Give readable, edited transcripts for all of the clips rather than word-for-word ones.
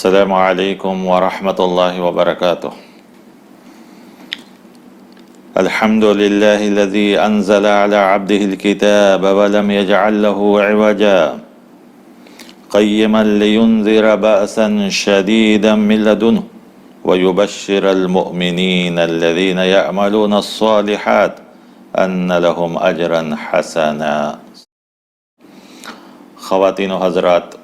السلام علیکم ورحمۃ اللہ وبرکاتہ۔ الحمد للہ الذی انزل علی عبدہ الکتاب ولم یجعل له عوجا قیما لینذر بأسا شدیدا من لدنہ ویبشر المؤمنین الذین یعملون الصالحات ان لهم اجرا حسنا۔ خواتین و حضرات،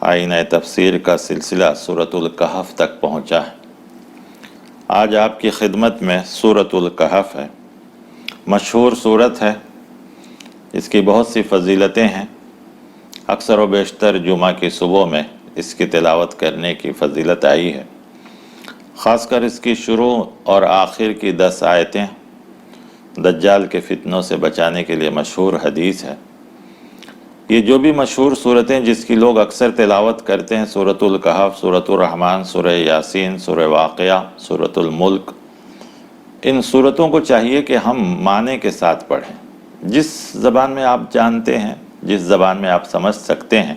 آئینہ تفسیر کا سلسلہ سورۃ الکہف تک پہنچا ہے۔ آج آپ کی خدمت میں سورۃ الکہف ہے۔ مشہور سورت ہے، اس کی بہت سی فضیلتیں ہیں۔ اکثر و بیشتر جمعہ کی صبح میں اس کی تلاوت کرنے کی فضیلت آئی ہے۔ خاص کر اس کی شروع اور آخر کی 10 آیتیں دجال کے فتنوں سے بچانے کے لیے مشہور حدیث ہے۔ یہ جو بھی مشہور صورتیں جس کی لوگ اکثر تلاوت کرتے ہیں، سورۃ الکہف، سورۃ الرحمن، سورہ یاسین، سورہ واقعہ، سورۃ الملک، ان صورتوں کو چاہیے کہ ہم معنی کے ساتھ پڑھیں۔ جس زبان میں آپ جانتے ہیں، جس زبان میں آپ سمجھ سکتے ہیں،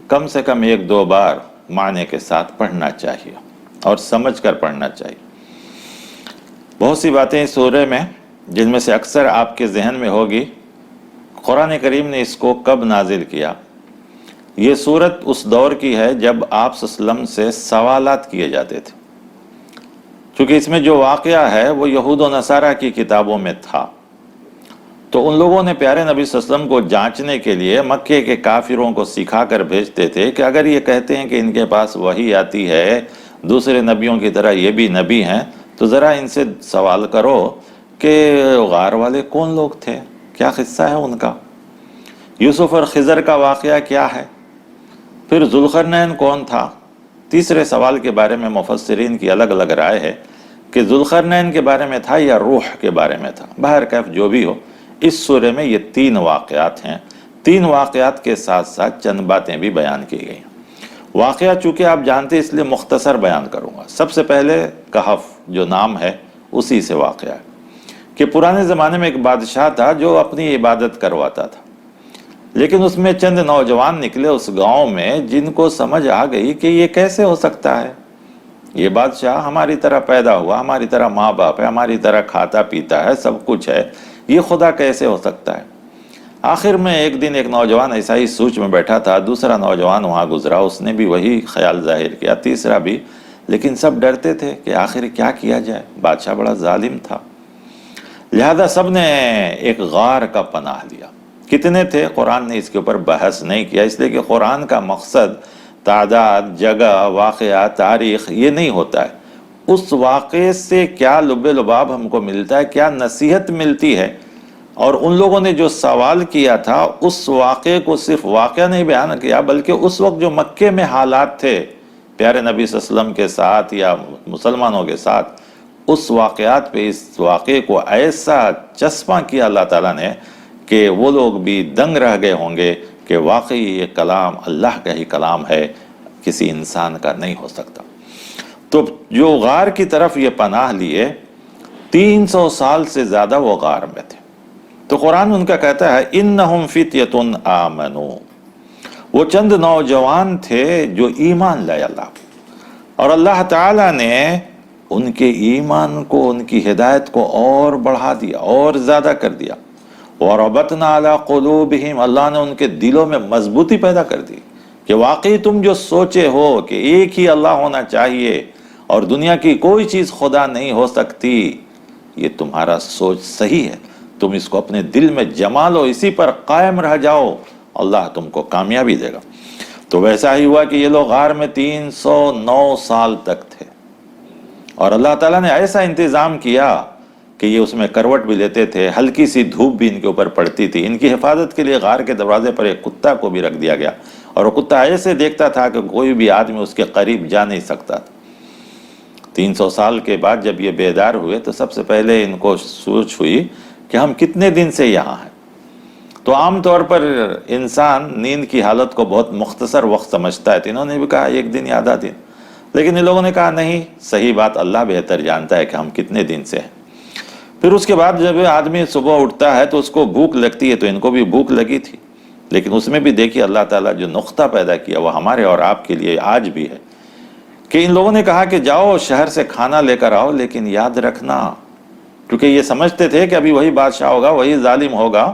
کم سے کم 1-2 بار معنی کے ساتھ پڑھنا چاہیے اور سمجھ کر پڑھنا چاہیے۔ بہت سی باتیں اس سورہ میں جن میں سے اکثر آپ کے ذہن میں ہوگی قرآن کریم نے اس کو کب نازل کیا۔ یہ سورت اس دور کی ہے جب آپ صلی اللہ علیہ وسلم سے سوالات کیے جاتے تھے، چونکہ اس میں جو واقعہ ہے وہ یہود و نصارہ کی کتابوں میں تھا، تو ان لوگوں نے پیارے نبی صلی اللہ علیہ وسلم کو جانچنے کے لیے مکے کے کافروں کو سکھا کر بھیجتے تھے کہ اگر یہ کہتے ہیں کہ ان کے پاس وحی آتی ہے، دوسرے نبیوں کی طرح یہ بھی نبی ہیں، تو ذرا ان سے سوال کرو کہ غار والے کون لوگ تھے، کیا قصہ ہے ان کا، یوسف اور خضر کا واقعہ کیا ہے، پھر ذوالقرنین کون تھا۔ تیسرے سوال کے بارے میں مفسرین کی الگ الگ رائے ہے کہ ذوالقرنین کے بارے میں تھا یا روح کے بارے میں تھا۔ بہرکیف جو بھی ہو، اس سورے میں یہ 3 واقعات ہیں۔ 3 واقعات کے ساتھ ساتھ چند باتیں بھی بیان کی گئی ہیں۔ واقعہ چونکہ آپ جانتے اس لیے مختصر بیان کروں گا۔ سب سے پہلے کہف جو نام ہے اسی سے واقعہ ہے کہ پرانے زمانے میں ایک بادشاہ تھا جو اپنی عبادت کرواتا تھا، لیکن اس میں چند نوجوان نکلے اس گاؤں میں جن کو سمجھ آ گئی کہ یہ کیسے ہو سکتا ہے، یہ بادشاہ ہماری طرح پیدا ہوا، ہماری طرح ماں باپ ہے، ہماری طرح کھاتا پیتا ہے، سب کچھ ہے، یہ خدا کیسے ہو سکتا ہے۔ آخر میں ایک دن ایک نوجوان ایسا ہی سوچ میں بیٹھا تھا، دوسرا نوجوان وہاں گزرا، اس نے بھی وہی خیال ظاہر کیا، تیسرا بھی، لیکن سب ڈرتے تھے کہ آخر کیا کیا جائے، بادشاہ بڑا ظالم تھا۔ لہذا سب نے ایک غار کا پناہ لیا۔ کتنے تھے قرآن نے اس کے اوپر بحث نہیں کیا، اس لیے کہ قرآن کا مقصد تعداد، جگہ، واقعہ، تاریخ یہ نہیں ہوتا ہے، اس واقعے سے کیا لب لباب ہم کو ملتا ہے، کیا نصیحت ملتی ہے۔ اور ان لوگوں نے جو سوال کیا تھا اس واقعے کو صرف واقعہ نہیں بیان کیا، بلکہ اس وقت جو مکے میں حالات تھے پیارے نبی صلی اللہ علیہ وسلم کے ساتھ یا مسلمانوں کے ساتھ، اس واقعات پہ اس واقعے کو ایسا چسپاں کیا اللہ تعالیٰ نے کہ وہ لوگ بھی دنگ رہ گئے ہوں گے کہ واقعی یہ کلام اللہ کا ہی کلام ہے، کسی انسان کا نہیں ہو سکتا۔ تو جو غار کی طرف یہ پناہ لیے، 300 سال سے زیادہ وہ غار میں تھے، تو قرآن ان کا کہتا ہے انہم فتیۃ آمنوا، وہ چند نوجوان تھے جو ایمان لائے اللہ، اور اللہ تعالیٰ نے ان کے ایمان کو، ان کی ہدایت کو اور بڑھا دیا اور زیادہ کر دیا۔ وَرَبَطْنَا عَلَىٰ قُلُوبِهِمْ، اللہ نے ان کے دلوں میں مضبوطی پیدا کر دی کہ واقعی تم جو سوچے ہو کہ ایک ہی اللہ ہونا چاہیے اور دنیا کی کوئی چیز خدا نہیں ہو سکتی، یہ تمہارا سوچ صحیح ہے، تم اس کو اپنے دل میں جما لو، اسی پر قائم رہ جاؤ، اللہ تم کو کامیابی دے گا۔ تو ویسا ہی ہوا کہ یہ لوگ غار میں 309 سال تک تھے، اور اللہ تعالیٰ نے ایسا انتظام کیا کہ یہ اس میں کروٹ بھی لیتے تھے، ہلکی سی دھوپ بھی ان کے اوپر پڑتی تھی۔ ان کی حفاظت کے لیے غار کے دروازے پر ایک کتا کو بھی رکھ دیا گیا، اور وہ کتا ایسے دیکھتا تھا کہ کوئی بھی آدمی اس کے قریب جا نہیں سکتا تھا۔ 300 سال کے بعد جب یہ بیدار ہوئے تو سب سے پہلے ان کو سوچ ہوئی کہ ہم کتنے دن سے یہاں ہیں۔ تو عام طور پر انسان نیند کی حالت کو بہت مختصر وقت سمجھتا ہے، تو انہوں نے بھی کہا 1 دن یا آدھا دن، لیکن ان لوگوں نے کہا نہیں، صحیح بات اللہ بہتر جانتا ہے کہ ہم کتنے دن سے ہیں۔ پھر اس کے بعد جب آدمی صبح اٹھتا ہے تو اس کو بھوک لگتی ہے، تو ان کو بھی بھوک لگی تھی، لیکن اس میں بھی دیکھیے اللہ تعالیٰ جو نقطہ پیدا کیا وہ ہمارے اور آپ کے لیے آج بھی ہے کہ ان لوگوں نے کہا کہ جاؤ شہر سے کھانا لے کر آؤ، لیکن یاد رکھنا، کیونکہ یہ سمجھتے تھے کہ ابھی وہی بادشاہ ہوگا، وہی ظالم ہوگا،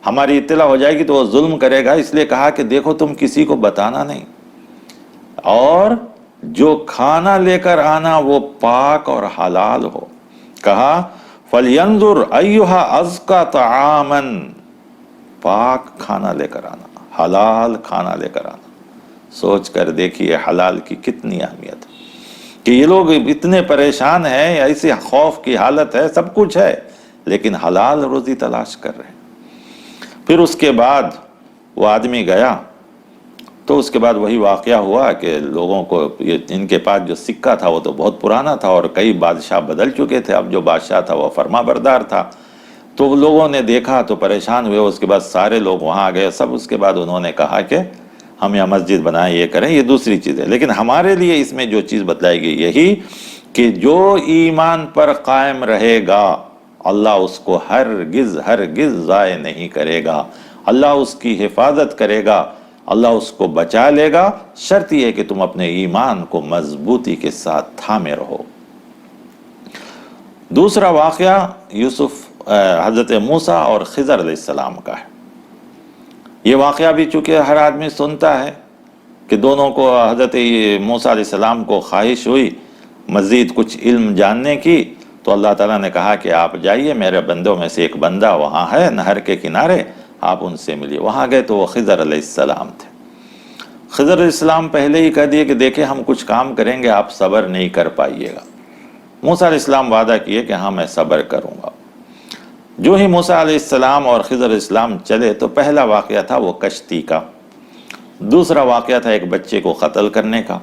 ہماری اطلاع ہو جائے گی تو وہ ظلم کرے گا، اس لیے کہا کہ دیکھو تم کسی کو بتانا نہیں، اور جو کھانا لے کر آنا وہ پاک اور حلال ہو۔ کہا فَلْيَنْظُرْ أَيُّهَا أَزْكَى طَعَامًا، پاک کھانا لے کر آنا، حلال کھانا لے کر آنا۔ سوچ کر دیکھیے حلال کی کتنی اہمیت ہے کہ یہ لوگ اتنے پریشان ہیں، ایسی خوف کی حالت ہے، سب کچھ ہے لیکن حلال روزی تلاش کر رہے ہیں۔ پھر اس کے بعد وہ آدمی گیا تو اس کے بعد وہی واقعہ ہوا کہ لوگوں کو ان کے پاس جو سکہ تھا وہ تو بہت پرانا تھا اور کئی بادشاہ بدل چکے تھے، اب جو بادشاہ تھا وہ فرما بردار تھا، تو لوگوں نے دیکھا تو پریشان ہوئے، اس کے بعد سارے لوگ وہاں گئے سب، اس کے بعد انہوں نے کہا کہ ہم یہاں مسجد بنائیں، یہ کریں، یہ دوسری چیز ہے، لیکن ہمارے لیے اس میں جو چیز بتلائی گئی یہی کہ جو ایمان پر قائم رہے گا اللہ اس کو ہرگز ضائع نہیں کرے گا، اللہ اس کی حفاظت کرے گا، اللہ اس کو بچا لے گا، شرط یہ ہے کہ تم اپنے ایمان کو مضبوطی کے ساتھ تھامے رہو۔ دوسرا واقعہ حضرت موسیٰ اور خضر علیہ السلام کا ہے۔ یہ واقعہ بھی چونکہ ہر آدمی سنتا ہے کہ دونوں کو حضرت موسیٰ علیہ السلام کو خواہش ہوئی مزید کچھ علم جاننے کی، تو اللہ تعالیٰ نے کہا کہ آپ جائیے، میرے بندوں میں سے ایک بندہ وہاں ہے نہر کے کنارے، آپ ان سے ملیے۔ وہاں گئے تو وہ خضر علیہ السلام تھے۔ خضر علیہ السلام پہلے ہی کہہ دیے کہ دیکھیں ہم کچھ کام کریں گے، آپ صبر نہیں کر پائیے گا۔ موسیٰ علیہ السلام وعدہ کیے کہ ہاں میں صبر کروں گا۔ جو ہی موسیٰ علیہ السلام اور خضر علیہ السلام چلے تو پہلا واقعہ تھا وہ کشتی کا، دوسرا واقعہ تھا ایک بچے کو قتل کرنے کا،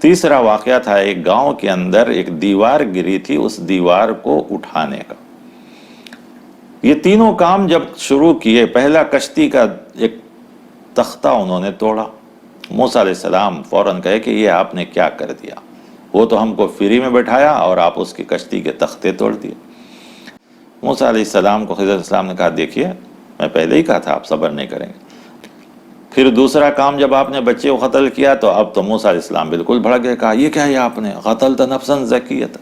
تیسرا واقعہ تھا ایک گاؤں کے اندر ایک دیوار گری تھی اس دیوار کو اٹھانے کا۔ یہ تینوں کام جب شروع کیے، پہلا کشتی کا ایک تختہ انہوں نے توڑا، موسیٰ علیہ السلام فوراً کہے کہ یہ آپ نے کیا کر دیا، وہ تو ہم کو فری میں بٹھایا اور آپ اس کی کشتی کے تختے توڑ دیے۔ موسیٰ علیہ السلام کو خضر علیہ السلام نے کہا دیکھیے میں پہلے ہی کہا تھا آپ صبر نہیں کریں گے۔ پھر دوسرا کام جب آپ نے بچے کو قتل کیا تو اب تو موسیٰ علیہ السلام بالکل بھڑک گئے، کہا یہ کیا ہے آپ نے قتلت نفسا زکیۃ،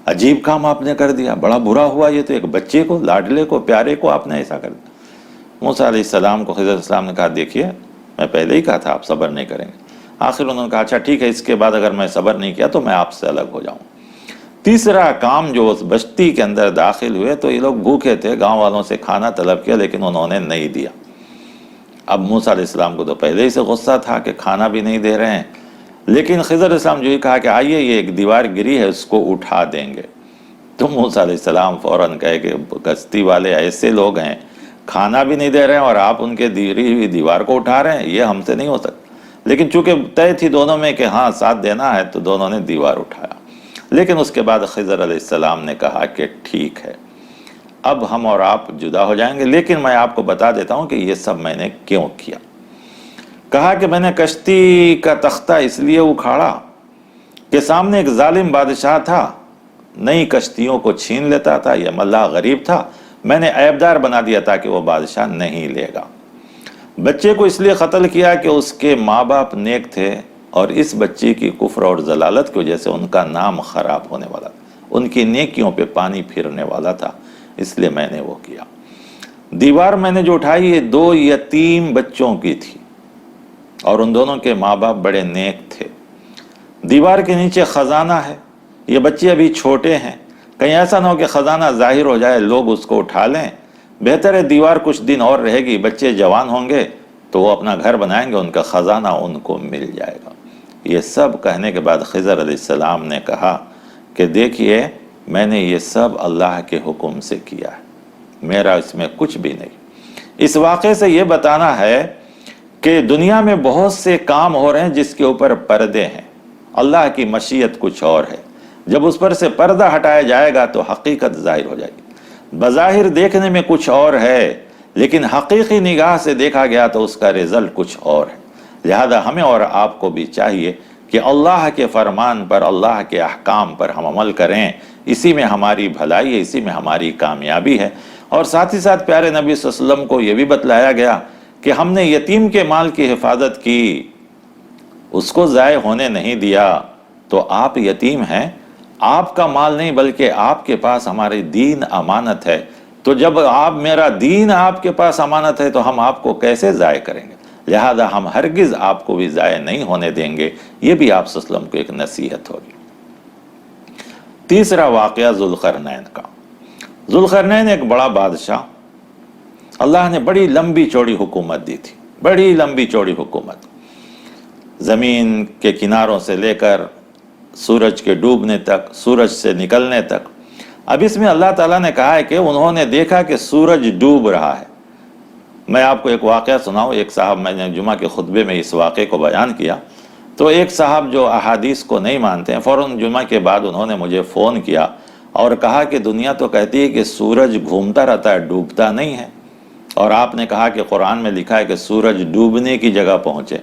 عجیب کام آپ نے کر دیا، بڑا برا ہوا، یہ تو ایک بچے کو، لاڈلے کو، پیارے کو آپ نے ایسا کر دیا۔ موسیٰ علیہ السلام کو خضر علیہ السلام نے کہا دیکھیے میں پہلے ہی کہا تھا آپ صبر نہیں کریں گے۔ آخر انہوں نے کہا اچھا ٹھیک ہے، اس کے بعد اگر میں صبر نہیں کیا تو میں آپ سے الگ ہو جاؤں۔ تیسرا کام جو اس بستی کے اندر داخل ہوئے تو یہ لوگ بھوکے تھے، گاؤں والوں سے کھانا طلب کیا لیکن انہوں نے نہیں دیا۔ اب موسیٰ علیہ السلام کو تو پہلے ہی سے غصہ تھا کہ کھانا بھی نہیں دے رہے ہیں، لیکن خضر علیہ السلام جو ہی کہا کہ آئیے یہ ایک دیوار گری ہے اس کو اٹھا دیں گے، تو موسیٰ علیہ السلام فوراً کہے کہ کشتی والے ایسے لوگ ہیں، کھانا بھی نہیں دے رہے ہیں اور آپ ان کے گری ہوئی دیوار کو اٹھا رہے ہیں، یہ ہم سے نہیں ہو سکتا۔ لیکن چونکہ طے تھی دونوں میں کہ ہاں ساتھ دینا ہے تو دونوں نے دیوار اٹھایا۔ لیکن اس کے بعد خضر علیہ السلام نے کہا کہ ٹھیک ہے اب ہم اور آپ جدا ہو جائیں گے، لیکن میں آپ کو بتا دیتا ہوں کہ یہ سب میں نے کیوں کیا۔ کہا کہ میں نے کشتی کا تختہ اس لیے اکھاڑا کہ سامنے ایک ظالم بادشاہ تھا، نئی کشتیوں کو چھین لیتا تھا، یہ ملاح غریب تھا، میں نے عیبدار بنا دیا تھا کہ وہ بادشاہ نہیں لے گا۔ بچے کو اس لیے قتل کیا کہ اس کے ماں باپ نیک تھے اور اس بچے کی کفر اور ضلالت کی وجہ سے ان کا نام خراب ہونے والا تھا، ان کی نیکیوں پہ پانی پھرنے والا تھا، اس لیے میں نے وہ کیا۔ دیوار میں نے جو اٹھائی یہ 2 یتیم بچوں کی تھی اور ان دونوں کے ماں باپ بڑے نیک تھے۔ دیوار کے نیچے خزانہ ہے، یہ بچے ابھی چھوٹے ہیں، کہیں ایسا نہ ہو کہ خزانہ ظاہر ہو جائے لوگ اس کو اٹھا لیں، بہتر ہے دیوار کچھ دن اور رہے گی، بچے جوان ہوں گے تو وہ اپنا گھر بنائیں گے، ان کا خزانہ ان کو مل جائے گا۔ یہ سب کہنے کے بعد خضر علیہ السلام نے کہا کہ دیکھیے میں نے یہ سب اللہ کے حکم سے کیا ہے، میرا اس میں کچھ بھی نہیں۔ اس واقعے سے یہ بتانا ہے کہ دنیا میں بہت سے کام ہو رہے ہیں جس کے اوپر پردے ہیں، اللہ کی مشیت کچھ اور ہے، جب اس پر سے پردہ ہٹایا جائے گا تو حقیقت ظاہر ہو جائے گی۔ بظاہر دیکھنے میں کچھ اور ہے لیکن حقیقی نگاہ سے دیکھا گیا تو اس کا رزلٹ کچھ اور ہے۔ لہذا ہمیں اور آپ کو بھی چاہیے کہ اللہ کے فرمان پر، اللہ کے احکام پر ہم عمل کریں، اسی میں ہماری بھلائی ہے، اسی میں ہماری کامیابی ہے۔ اور ساتھ ہی ساتھ پیارے نبی صلی اللہ علیہ وسلم کو یہ بھی بتلایا گیا کہ ہم نے یتیم کے مال کی حفاظت کی، اس کو ضائع ہونے نہیں دیا، تو آپ یتیم ہیں، آپ کا مال نہیں بلکہ آپ کے پاس ہمارے دین امانت ہے، تو جب آپ میرا دین آپ کے پاس امانت ہے تو ہم آپ کو کیسے ضائع کریں گے، لہذا ہم ہرگز آپ کو بھی ضائع نہیں ہونے دیں گے۔ یہ بھی آپ صلی اللہ علیہ وسلم کو ایک نصیحت ہوگی۔ تیسرا واقعہ ذوالقرنین کا۔ ذوالقرنین ایک بڑا بادشاہ، اللہ نے بڑی لمبی چوڑی حکومت دی تھی، بڑی لمبی چوڑی حکومت، زمین کے کناروں سے لے کر سورج کے ڈوبنے تک، سورج سے نکلنے تک۔ اب اس میں اللہ تعالیٰ نے کہا ہے کہ انہوں نے دیکھا کہ سورج ڈوب رہا ہے۔ میں آپ کو ایک واقعہ سناؤں، ایک صاحب، میں نے جمعہ کے خطبے میں اس واقعے کو بیان کیا، تو ایک صاحب جو احادیث کو نہیں مانتے ہیں، فوراً جمعہ کے بعد انہوں نے مجھے فون کیا اور کہا کہ دنیا تو کہتی ہے کہ سورج گھومتا رہتا ہے، ڈوبتا نہیں ہے، اور آپ نے کہا کہ قرآن میں لکھا ہے کہ سورج ڈوبنے کی جگہ پہنچے۔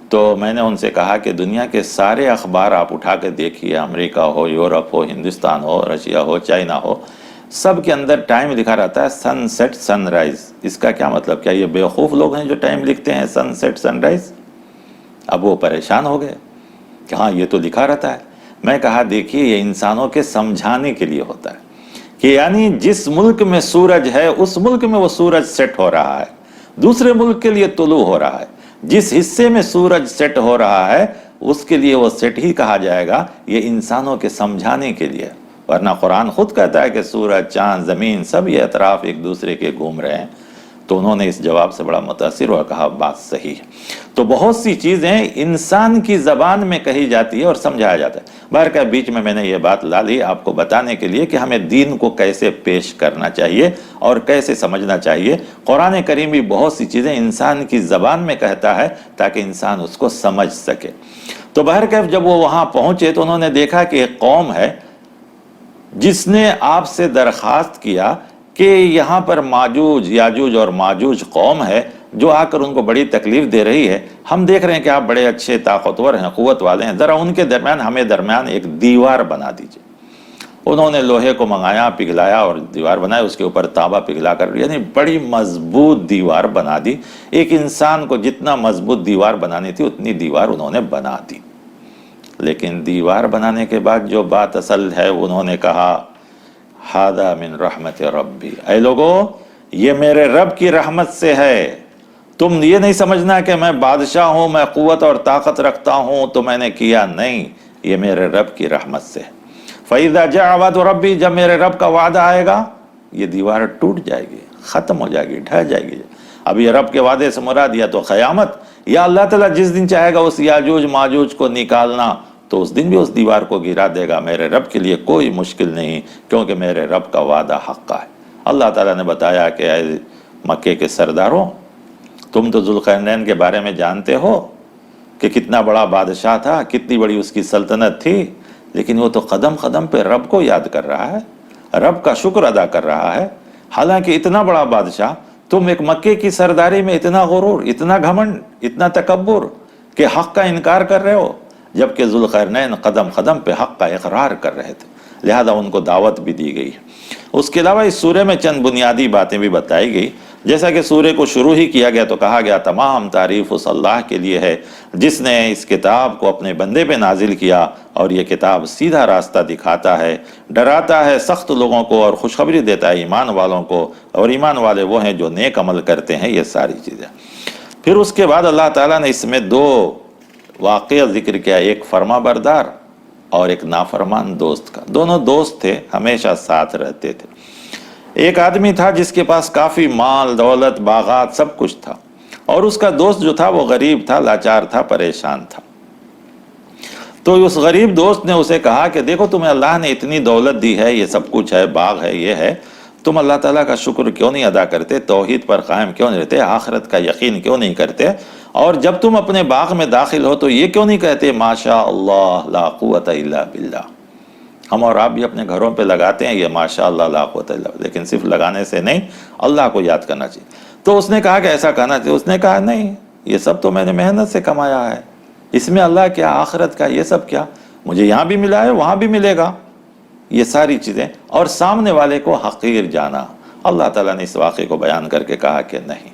تو میں نے ان سے کہا کہ دنیا کے سارے اخبار آپ اٹھا کے دیکھیے، امریکہ ہو، یورپ ہو، ہندوستان ہو، رشیا ہو، چائنا ہو، سب کے اندر ٹائم لکھا رہتا ہے سن سیٹ سن رائز۔ اس کا کیا مطلب؟ کیا یہ بیوقوف لوگ ہیں جو ٹائم لکھتے ہیں سن سیٹ سن رائز؟ اب وہ پریشان ہو گئے کہ ہاں یہ تو لکھا رہتا ہے۔ میں کہا دیکھیے یہ انسانوں کے سمجھانے کے لیے ہوتا ہے کہ یعنی جس ملک میں سورج ہے اس ملک میں وہ سورج سیٹ ہو رہا ہے، دوسرے ملک کے لیے طلوع ہو رہا ہے، جس حصے میں سورج سیٹ ہو رہا ہے اس کے لیے وہ سیٹ ہی کہا جائے گا۔ یہ انسانوں کے سمجھانے کے لیے، ورنہ قرآن خود کہتا ہے کہ سورج، چاند، زمین سب یہ اطراف ایک دوسرے کے گھوم رہے ہیں۔ تو انہوں نے اس جواب سے بڑا متاثر ہوا، کہا بات صحیح ہے۔ تو بہت سی چیزیں انسان کی زبان میں کہی جاتی ہے اور سمجھایا جاتا ہے۔ باہر کا بیچ میں نے یہ بات لا لی آپ کو بتانے کے لیے کہ ہمیں دین کو کیسے پیش کرنا چاہیے اور کیسے سمجھنا چاہیے۔ قرآن کریم بھی بہت سی چیزیں انسان کی زبان میں کہتا ہے تاکہ انسان اس کو سمجھ سکے۔ تو بہرکیف جب وہ وہاں پہنچے تو انہوں نے دیکھا کہ ایک قوم ہے جس نے آپ سے درخواست کیا کہ یہاں پر ماجوج، یاجوج اور ماجوج قوم ہے جو آ کر ان کو بڑی تکلیف دے رہی ہے۔ ہم دیکھ رہے ہیں کہ آپ بڑے اچھے طاقتور ہیں، قوت والے ہیں، ذرا ان کے درمیان ہمیں درمیان ایک دیوار بنا دیجئے۔ انہوں نے لوہے کو منگایا، پگھلایا اور دیوار بنایا، اس کے اوپر تانبا پگھلا کر، یعنی بڑی مضبوط دیوار بنا دی۔ ایک انسان کو جتنا مضبوط دیوار بنانی تھی اتنی دیوار انہوں نے بنا دی۔ لیکن دیوار بنانے کے بعد جو بات اصل ہے انہوں نے کہا ہذا من رحمت ربی، اے لوگو یہ میرے رب کی رحمت سے ہے، تم یہ نہیں سمجھنا کہ میں بادشاہ ہوں، میں قوت اور طاقت رکھتا ہوں تو میں نے کیا، نہیں، یہ میرے رب کی رحمت سے ہے۔ فَإِذَا جَاءَ وَعْدُ رَبِّي، جب میرے رب کا وعدہ آئے گا یہ دیوار ٹوٹ جائے گی، ختم ہو جائے گی، ڈھہ جائے گی۔ اب یہ رب کے وعدے سے مراد یا تو قیامت، یا اللہ تعالیٰ جس دن چاہے گا اس یاجوج ماجوج کو نکالنا تو اس دن بھی اس دیوار کو گرا دے گا۔ میرے رب کے لیے کوئی مشکل نہیں، کیونکہ میرے رب کا وعدہ حق ہے۔ اللہ تعالیٰ نے بتایا کہ اے مکے کے سرداروں، تم تو ذوالقرنین کے بارے میں جانتے ہو کہ کتنا بڑا بادشاہ تھا، کتنی بڑی اس کی سلطنت تھی، لیکن وہ تو قدم قدم پہ رب کو یاد کر رہا ہے، رب کا شکر ادا کر رہا ہے۔ حالانکہ اتنا بڑا بادشاہ، تم ایک مکے کی سرداری میں اتنا غرور، اتنا گھمنڈ، اتنا تکبر کہ حق کا انکار کر رہے ہو، جبکہ ذوالقرنین قدم قدم پہ حق کا اقرار کر رہے تھے، لہذا ان کو دعوت بھی دی گئی۔ اس کے علاوہ اس سورہ میں چند بنیادی باتیں بھی بتائی گئی، جیسا کہ سورہ کو شروع ہی کیا گیا تو کہا گیا تمام تعریف اس اللہ کے لیے ہے جس نے اس کتاب کو اپنے بندے پہ نازل کیا، اور یہ کتاب سیدھا راستہ دکھاتا ہے، ڈراتا ہے سخت لوگوں کو اور خوشخبری دیتا ہے ایمان والوں کو، اور ایمان والے وہ ہیں جو نیک عمل کرتے ہیں۔ یہ ساری چیزیں پھر اس کے بعد اللہ تعالیٰ نے اس میں دو واقعہ ذکر کیا، ایک فرما بردار اور ایک نافرمان دوست کا۔ دونوں دوست تھے، ہمیشہ ساتھ رہتے تھے۔ ایک آدمی تھا جس کے پاس کافی مال، دولت، باغات، سب کچھ تھا، اور اس کا دوست جو تھا وہ غریب تھا، لاچار تھا، پریشان تھا۔ تو اس غریب دوست نے اسے کہا کہ دیکھو تمہیں اللہ نے اتنی دولت دی ہے، یہ سب کچھ ہے، باغ ہے، یہ ہے، تم اللہ تعالیٰ کا شکر کیوں نہیں ادا کرتے، توحید پر قائم کیوں نہیں رہتے، آخرت کا یقین کیوں نہیں کرتے، اور جب تم اپنے باغ میں داخل ہو تو یہ کیوں نہیں کہتے ماشاء اللہ لا قوت الا باللہ۔ ہم اور آپ بھی اپنے گھروں پہ لگاتے ہیں یہ ماشاء اللہ لا قوت الا باللہ، لیکن صرف لگانے سے نہیں، اللہ کو یاد کرنا چاہیے۔ تو اس نے کہا کہ ایسا کہنا چاہیے، اس نے کہا نہیں، یہ سب تو میں نے محنت سے کمایا ہے، اس میں اللہ کیا، آخرت کا، یہ سب کیا، مجھے یہاں بھی ملا ہے وہاں بھی ملے گا، یہ ساری چیزیں، اور سامنے والے کو حقیر جانا۔ اللہ تعالیٰ نے اس واقعے کو بیان کر کے کہا کہ نہیں،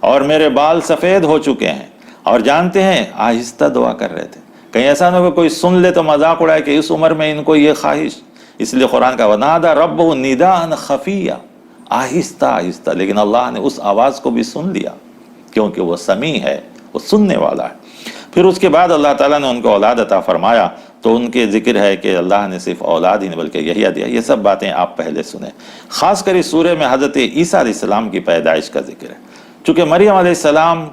اور میرے بال سفید ہو چکے ہیں، اور جانتے ہیں آہستہ دعا کر رہے تھے، کہیں ایسا نہ ہو کہ کوئی سن لے تو مذاق اڑائے کہ اس عمر میں ان کو یہ خواہش، اس لیے قرآن کا وَنَادَى رَبُّهُ نِدَاءً خَفِيًّا، آہستہ آہستہ، لیکن اللہ نے اس آواز کو بھی سن لیا کیونکہ وہ سمیع ہے، وہ سننے والا ہے۔ پھر اس کے بعد اللہ تعالیٰ نے ان کو اولاد عطا فرمایا، تو ان کے ذکر ہے کہ اللہ نے صرف اولاد ہی نہیں بلکہ یحییٰ دیا۔ یہ سب باتیں آپ پہلے سنیں۔ خاص کر اس سورہ میں حضرت عیسیٰ علیہ السلام کی پیدائش کا ذکر ہے۔ چونکہ مریم علیہ السلام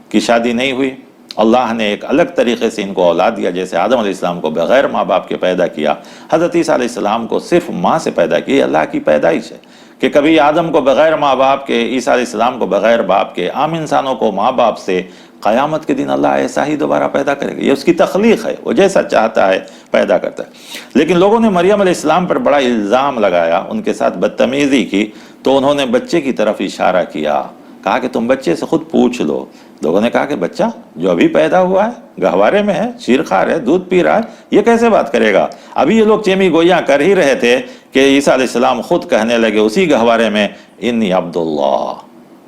کی شادی نہیں ہوئی، اللہ نے ایک الگ طریقے سے ان کو اولاد دیا، جیسے آدم علیہ السلام کو بغیر ماں باپ کے پیدا کیا، حضرت عیسیٰ علیہ السلام کو صرف ماں سے پیدا کیا۔ یہ اللہ کی پیدائش ہے کہ کبھی آدم کو بغیر ماں باپ کے، عیسیٰ علیہ السلام کو بغیر باپ کے، عام انسانوں کو ماں باپ سے، قیامت کے دن اللہ ایسا ہی دوبارہ پیدا کرے گا۔ یہ اس کی تخلیق ہے، وہ جیسا چاہتا ہے پیدا کرتا ہے۔ لیکن لوگوں نے مریم علیہ السلام پر بڑا الزام لگایا، ان کے ساتھ بدتمیزی کی، تو انہوں نے بچے کی طرف اشارہ کیا، کہا کہ تم بچے سے خود پوچھ لو۔ لوگوں نے کہا کہ بچہ جو ابھی پیدا ہوا ہے، گہوارے میں ہے، شیرخوار ہے، دودھ پی رہا ہے، یہ کیسے بات کرے گا؟ ابھی یہ لوگ چیمی گویاں کر ہی رہے تھے کہ عیسیٰ علیہ السلام خود کہنے لگے اسی گہوارے میں، انی عبداللہ،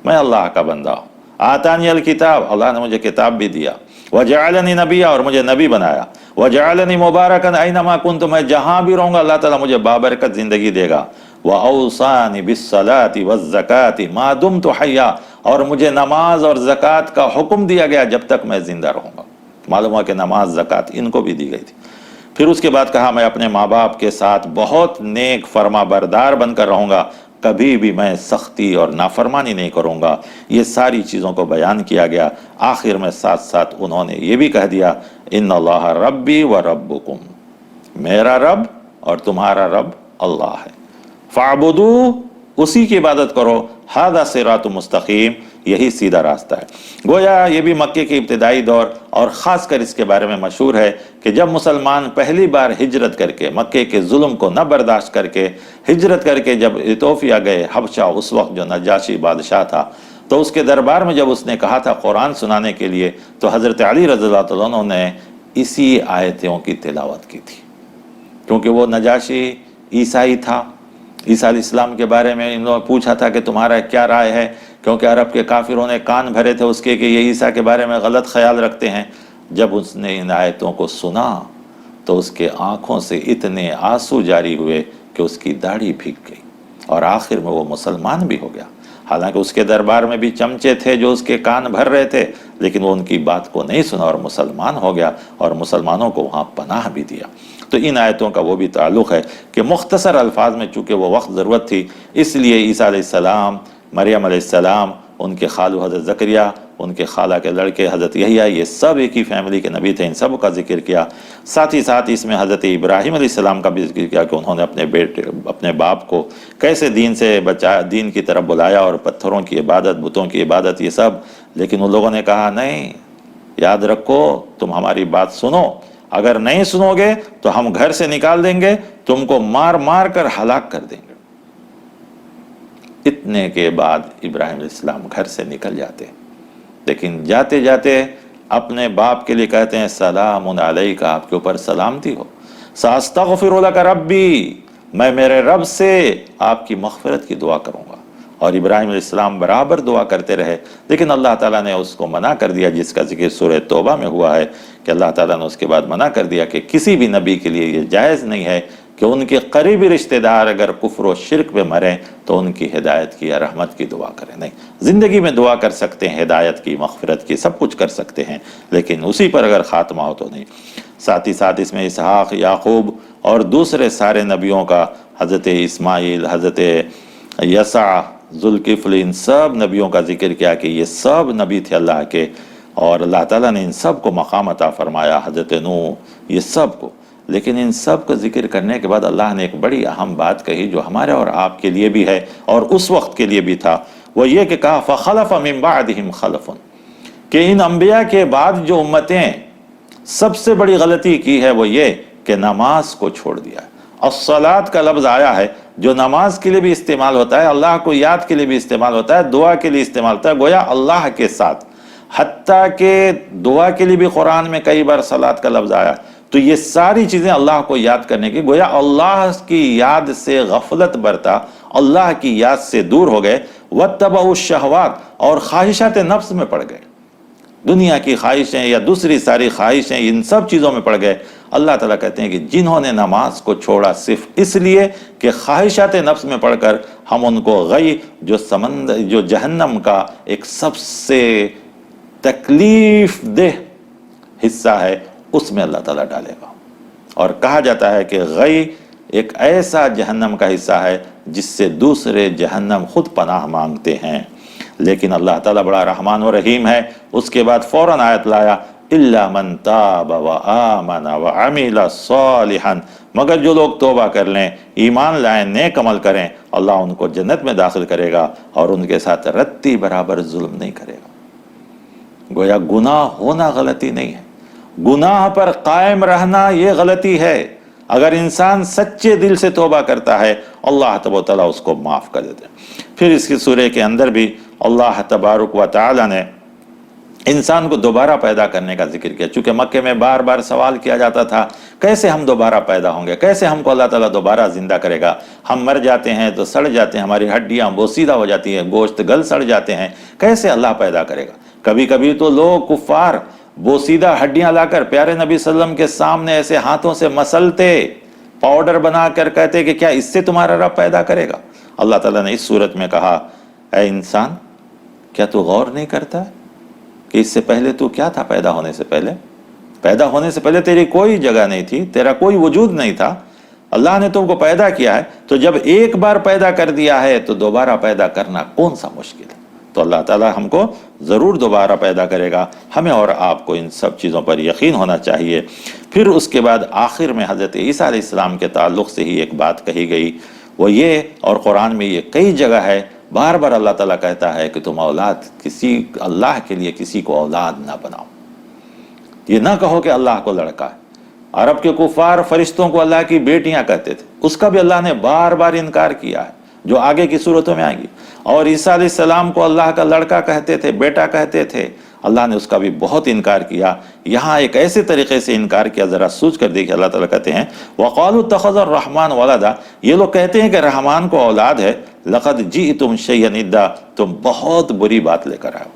میں اللہ کا بندہ ہوں، آتانی الکتاب، اللہ نے مجھے کتاب بھی دیا، وجعلنی نبیا، اور مجھے نبی بنایا، وجعلنی مبارکا اینما کنت، میں جہاں بھی رہوں گا اللہ تعالیٰ مجھے بابرکت زندگی دے گا، وَأَوْصَانِ بِالصَّلَاةِ وَالزَّكَاةِ مَا دُمْتُ حَيًّا، اور مجھے نماز اور زکوٰۃ کا حکم دیا گیا جب تک میں زندہ رہوں گا۔ معلوم ہوا کہ نماز زکوٰۃ ان کو بھی دی گئی تھی۔ پھر اس کے بعد کہا میں اپنے ماں باپ کے ساتھ بہت نیک فرما بردار بن کر رہوں گا، کبھی بھی میں سختی اور نافرمانی نہیں کروں گا۔ یہ ساری چیزوں کو بیان کیا گیا۔ آخر میں ساتھ ساتھ انہوں نے یہ بھی کہہ دیا، ان اللہ ربی و ربکم، میرا رب اور تمہارا رب اللہ ہے، فاعبدوہ، اسی کی عبادت کرو، ھذا صراط مستقیم، یہی سیدھا راستہ ہے۔ گویا یہ بھی مکے کے ابتدائی دور، اور خاص کر اس کے بارے میں مشہور ہے کہ جب مسلمان پہلی بار ہجرت کر کے، مکے کے ظلم کو نہ برداشت کر کے ہجرت کر کے جب ایتھوپیا گئے، حبشہ، اس وقت جو نجاشی بادشاہ تھا، تو اس کے دربار میں جب اس نے کہا تھا قرآن سنانے کے لیے، تو حضرت علی رضی اللہ عنہ نے اسی آیتوں کی تلاوت کی تھی، کیونکہ وہ نجاشی عیسائی تھا۔ عیسیٰ علیہ السلام کے بارے میں ان لوگوں نے پوچھا تھا کہ تمہارا کیا رائے ہے، کیونکہ عرب کے کافروں نے کان بھرے تھے اس کے کہ یہ عیسیٰ کے بارے میں غلط خیال رکھتے ہیں۔ جب اس نے ان آیتوں کو سنا تو اس کے آنکھوں سے اتنے آنسو جاری ہوئے کہ اس کی داڑھی بھیگ گئی، اور آخر میں وہ مسلمان بھی ہو گیا۔ حالانکہ اس کے دربار میں بھی چمچے تھے جو اس کے کان بھر رہے تھے، لیکن وہ ان کی بات کو نہیں سنا اور مسلمان ہو گیا، اور مسلمانوں کو وہاں پناہ بھی دیا۔ تو ان آیتوں کا وہ بھی تعلق ہے کہ مختصر الفاظ میں چونکہ وہ وقت ضرورت تھی، اس لیے عیسیٰ علیہ السلام، مریم علیہ السلام، ان کے خالو حضرت زکریا، ان کے خالہ کے لڑکے حضرت یحییٰ، یہ سب ایک ہی فیملی کے نبی تھے، ان سب کا ذکر کیا۔ ساتھ ہی ساتھ اس میں حضرت ابراہیم علیہ السلام کا بھی ذکر کیا کہ انہوں نے اپنے باپ کو کیسے دین سے دین کی طرف بلایا، اور پتھروں کی عبادت، بتوں کی عبادت، یہ سب، لیکن ان لوگوں نے کہا نہیں، یاد رکھو، تم ہماری بات سنو، اگر نہیں سنو گے تو ہم گھر سے نکال دیں گے، تم کو مار مار کر ہلاک کر دیں گے۔ اتنے کے بعد ابراہیم علیہ السلام گھر سے نکل جاتے، لیکن جاتے جاتے اپنے باپ کے لیے کہتے ہیں سلام علیک، آپ کے اوپر سلامتی ہو، ساستغفر لک ربی، میں میرے رب سے آپ کی مغفرت کی دعا کروں گا۔ اور ابراہیم علیہ السلام برابر دعا کرتے رہے، لیکن اللہ تعالیٰ نے اس کو منع کر دیا، جس کا ذکر سورہ توبہ میں ہوا ہے کہ اللہ تعالیٰ نے اس کے بعد منع کر دیا کہ کسی بھی نبی کے لیے یہ جائز نہیں ہے کہ ان کے قریبی رشتہ دار اگر کفر و شرک پہ مریں تو ان کی ہدایت کی یا رحمت کی دعا کریں۔ نہیں، زندگی میں دعا کر سکتے ہیں، ہدایت کی، مغفرت کی، سب کچھ کر سکتے ہیں، لیکن اسی پر اگر خاتمہ ہو تو نہیں۔ ساتھ ہی ساتھ اس میں اسحاق، یعقوب اور دوسرے سارے نبیوں کا، حضرت اسماعیل، حضرت یسع، ذوالکفل، ان سب نبیوں کا ذکر کیا کہ یہ سب نبی تھے اللہ کے، اور اللہ تعالیٰ نے ان سب کو مقام عطا فرمایا، حضرت نوح، یہ سب کو۔ لیکن ان سب کا ذکر کرنے کے بعد اللہ نے ایک بڑی اہم بات کہی جو ہمارے اور آپ کے لیے بھی ہے اور اس وقت کے لیے بھی تھا، وہ یہ کہ کہا فخلف من بعدہم خلف، کہ ان انبیاء کے بعد جو امتیں سب سے بڑی غلطی کی ہے وہ یہ کہ نماز کو چھوڑ دیا ہے۔ الصلاۃ کا لفظ آیا ہے جو نماز کے لیے بھی استعمال ہوتا ہے، اللہ کو یاد کے لیے بھی استعمال ہوتا ہے، دعا کے لیے استعمال ہوتا ہے، گویا اللہ کے ساتھ، حتیٰ کہ دعا کے لیے بھی قرآن میں کئی بار صلاۃ کا لفظ آیا۔ تو یہ ساری چیزیں اللہ کو یاد کرنے کی، گویا اللہ کی یاد سے غفلت برتا اللہ کی یاد سے دور ہو گئے، واتبعوا الشہوات، اور خواہشات نفس میں پڑ گئے، دنیا کی خواہشیں یا دوسری ساری خواہشیں، ان سب چیزوں میں پڑ گئے۔ اللہ تعالیٰ کہتے ہیں کہ جنہوں نے نماز کو چھوڑا صرف اس لیے کہ خواہشات نفس میں پڑھ کر، ہم ان کو غی جو جہنم کا ایک سب سے تکلیف دہ حصہ ہے، اس میں اللہ تعالیٰ ڈالے گا۔ اور کہا جاتا ہے کہ غی ایک ایسا جہنم کا حصہ ہے جس سے دوسرے جہنم خود پناہ مانگتے ہیں، لیکن اللہ تعالیٰ بڑا رحمان و رحیم ہے۔ اس کے بعد فوراً آیت لایا، اِلَّا مَن تَابَ وَآمَنَ وَعَمِلَ صَالِحًا، مگر جو لوگ توبہ کر لیں، ایمان لائیں، نیک عمل کریں، اللہ ان کو جنت میں داخل کرے گا اور ان کے ساتھ رتی برابر ظلم نہیں کرے گا۔ گویا گناہ ہونا غلطی نہیں ہے، گناہ پر قائم رہنا یہ غلطی ہے۔ اگر انسان سچے دل سے توبہ کرتا ہے، اللہ تبارک و تعالیٰ اس کو معاف کر دیتے ہیں۔ پھر اس کی سورہ کے اندر بھی اللہ تبارک و تعالیٰ نے انسان کو دوبارہ پیدا کرنے کا ذکر کیا، چونکہ مکے میں بار بار سوال کیا جاتا تھا کیسے ہم دوبارہ پیدا ہوں گے، کیسے ہم کو اللہ تعالیٰ دوبارہ زندہ کرے گا، ہم مر جاتے ہیں تو سڑ جاتے ہیں، ہماری ہڈیاں بوسیدہ ہو جاتی ہیں، گوشت گل سڑ جاتے ہیں، کیسے اللہ پیدا کرے گا۔ کبھی کبھی تو لوگ کفار بوسیدہ ہڈیاں لا کر پیارے نبی صلی اللہ علیہ وسلم کے سامنے ایسے ہاتھوں سے مسلتے، پاؤڈر بنا کر کہتے کہ کیا اس سے تمہارا رب پیدا کرے گا۔ اللہ تعالیٰ نے اس صورت میں کہا، اے انسان، کیا تو غور نہیں کرتا ہے کہ اس سے پہلے تو کیا تھا؟ پیدا ہونے سے پہلے، پیدا ہونے سے پہلے تیری کوئی جگہ نہیں تھی، تیرا کوئی وجود نہیں تھا، اللہ نے تم کو پیدا کیا ہے، تو جب ایک بار پیدا کر دیا ہے تو دوبارہ پیدا کرنا کون سا مشکل ہے؟ تو اللہ تعالیٰ ہم کو ضرور دوبارہ پیدا کرے گا، ہمیں اور آپ کو ان سب چیزوں پر یقین ہونا چاہیے۔ پھر اس کے بعد آخر میں حضرت عیسیٰ علیہ السلام کے تعلق سے ہی ایک بات کہی گئی، وہ یہ، اور قرآن میں یہ کئی جگہ ہے، بار بار اللہ تعالیٰ کہتا ہے کہ تم اللہ کے لیے کسی کو اولاد نہ بناؤ، یہ نہ کہو کہ اللہ کو لڑکا ہے۔ عرب کے کفار فرشتوں کو اللہ کی بیٹیاں کہتے تھے، اس کا بھی اللہ نے بار بار انکار کیا ہے، جو آگے کی صورتوں میں آئیں گی۔ اور عیسیٰ علیہ السلام کو اللہ کا لڑکا کہتے تھے، بیٹا کہتے تھے، اللہ نے اس کا بھی بہت انکار کیا۔ یہاں ایک ایسے طریقے سے انکار کیا، ذرا سوچ کر دیکھیں، اللہ تعالیٰ کہتے ہیں وَقَالُوا اتَّخَذَ الرَّحْمَنُ وَلَدًا، یہ لوگ کہتے ہیں کہ رحمان کو اولاد ہے، لَقَدْ جِئْتُمْ شَيْئًا إِدًّا، تم بہت بری بات لے کر آئے ہو۔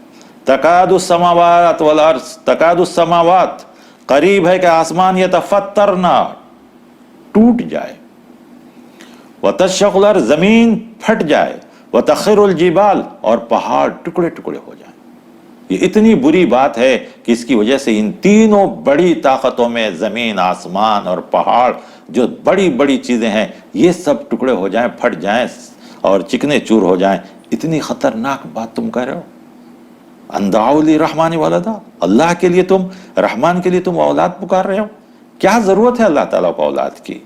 تَكَادُ السَّمَاوَاتُ وَالْأَرْضُ، تَكَادُ السَّمَاوَاتُ، قریب ہے کہ آسمان يَتَفَطَّرْنَ، ٹوٹ جائے، وَتَنشَقُّ الْأَرْضُ، زمین پھٹ جائے، وَتَخِرُّ الْجِبَالُ، اور پہاڑ ٹکڑے ٹکڑے ہو جائیں۔ یہ اتنی بری بات ہے کہ اس کی وجہ سے ان تینوں بڑی طاقتوں میں، زمین، آسمان اور پہاڑ، جو بڑی بڑی چیزیں ہیں، یہ سب ٹکڑے ہو جائیں، پھٹ جائیں اور چکنے چور ہو جائیں۔ اتنی خطرناک بات تم کہہ رہے ہو، ان دعوا للرحمن ولدا، اللہ کے لیے تم، رحمان کے لیے تم اولاد پکار رہے ہو؟ کیا ضرورت ہے اللہ تعالیٰ کو اولاد کی؟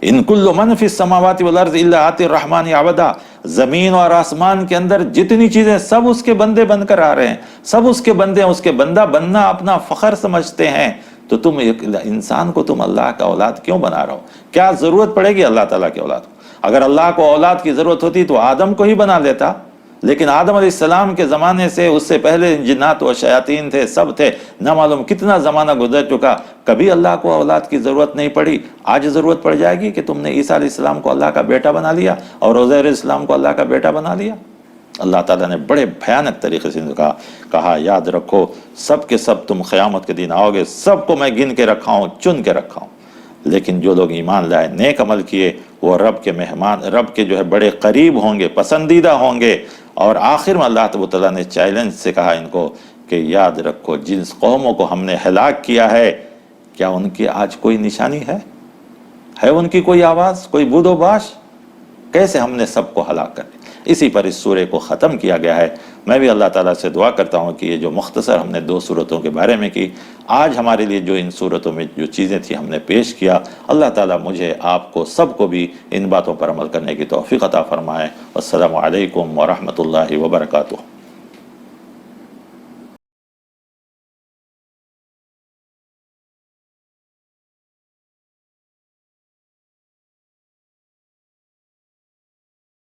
ان کل من فی السماوات والارض الا آتی الرحمن عبدا، زمین اور آسمان کے اندر جتنی چیزیں، سب اس کے بندے بن کر آ رہے ہیں، سب اس کے بندے ہیں، اس کے بندہ بننا اپنا فخر سمجھتے ہیں، تو تم ایک انسان کو تم اللہ کا اولاد کیوں بنا رہے ہو؟ کیا ضرورت پڑے گی اللہ تعالیٰ کی اولاد کو؟ اگر اللہ کو اولاد کی ضرورت ہوتی تو آدم کو ہی بنا لیتا، لیکن آدم علیہ السلام کے زمانے سے، اس سے پہلے جنات و شیاطین تھے، سب تھے، نہ معلوم کتنا زمانہ گزر چکا، کبھی اللہ کو اولاد کی ضرورت نہیں پڑی۔ آج ضرورت پڑ جائے گی کہ تم نے عیسیٰ علیہ السلام کو اللہ کا بیٹا بنا لیا اور عزیر علیہ السلام کو اللہ کا بیٹا بنا لیا۔ اللہ تعالیٰ نے بڑے بھیانک طریقے سے کہا یاد رکھو، سب کے سب تم قیامت کے دن آؤ گے، سب کو میں گن کے رکھا ہوں، چن کے رکھا ہوں، لیکن جو لوگ ایمان لائے، نیک عمل کیے، وہ رب کے مہمان، رب کے جو ہے بڑے قریب ہوں گے، پسندیدہ ہوں گے۔ اور آخر میں اللہ تعالیٰ نے چیلنج سے کہا ان کو کہ یاد رکھو، جن قوموں کو ہم نے ہلاک کیا ہے، کیا ان کی آج کوئی نشانی ہے ان کی کوئی آواز، کوئی بود و باش؟ کیسے ہم نے سب کو ہلاک کر دیا۔ اسی پر اس سورے کو ختم کیا گیا ہے۔ میں بھی اللہ تعالیٰ سے دعا کرتا ہوں کہ یہ جو مختصر ہم نے 2 صورتوں کے بارے میں کی، آج ہمارے لیے جو ان صورتوں میں جو چیزیں تھیں ہم نے پیش کیا، اللہ تعالیٰ مجھے، آپ کو، سب کو بھی ان باتوں پر عمل کرنے کی توفیق عطا فرمائے۔ السلام علیکم ورحمۃ اللہ وبرکاتہ۔